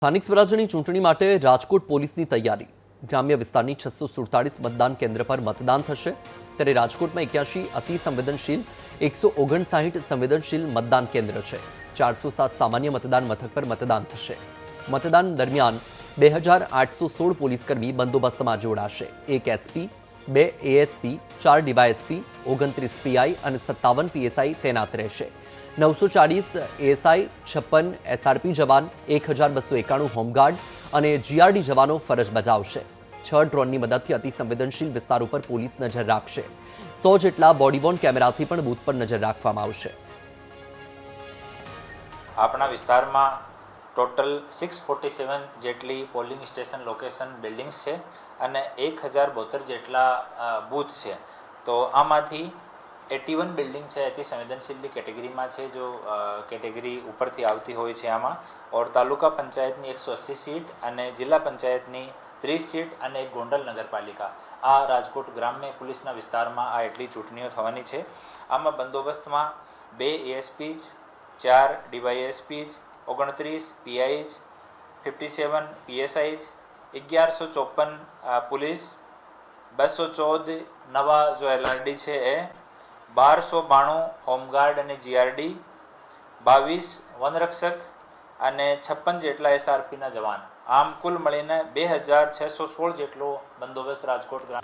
સ્થાનિક સ્વરાજ્યની ચૂંટણી માટે રાજકોટ પોલીસની તૈયારી। ગ્રામ્ય વિસ્તારની 647 મતદાન કેન્દ્ર પર મતદાન થશે, ત્યારે રાજકોટમાં 81 અતિ સંવેદનશીલ, 159 સંવેદનશીલ મતદાન કેન્દ્ર છે। 407 સામાન્ય મતદાન મથક પર મતદાન થશે। મતદાન દરમિયાન 2816 પોલીસકર્મી બંદોબસ્તમાં જોડાશે। 1 એસપી, 2 એએસપી, 4 ડીવાયએસપી, 29 પીઆઈ અને 57 પીએસઆઈ તૈનાત રહેશે। 940 એએસઆઈ, 56 એસઆરપી જવાન, 1291 હોમગાર્ડ અને જીઆરડી જવાનો ફરજ બજાવશે। 6 ડ્રોનની મદદથી અતિ સંવેદનશીલ વિસ્તારો પર પોલીસ નજર રાખશે। 100 જેટલા બોડીવોર્ન કેમેરાથી પણ બૂથ પર નજર રાખવામાં આવશે। આપણા વિસ્તારમાં ટોટલ 647 જેટલી પોલિંગ સ્ટેશન લોકેશન બિલ્ડિંગ્સ છે અને 1072 જેટલા બૂથ છે। તો આમાંથી 81 બિલ્ડિંગ છે અતિ સંવેદનશીલની કેટેગરીમાં છે, જો કેટેગરી ઉપરથી આવતી હોય છે આમાં। ઓર તાલુકા પંચાયતની 180 સીટ અને જિલ્લા પંચાયતની 30 સીટ અને એક ગોંડલ નગરપાલિકા, આ રાજકોટ ગ્રામ્ય પોલીસના વિસ્તારમાં આ એટલી ચૂંટણીઓ થવાની છે। આમાં બંદોબસ્તમાં 2 ASP, 4 DYSP, 29 PI, 57 PSI, 1154 police, 214 નવા જો એલઆરડી છે એ, 1292 હોમગાર્ડ અને જીઆરડી, 22 વનરક્ષક અને 56 જેટલા એસઆરપીના જવાન। આમ કુલ મળીને 2616 જેટલો બંદોબસ્ત રાજકોટ ગ્રામ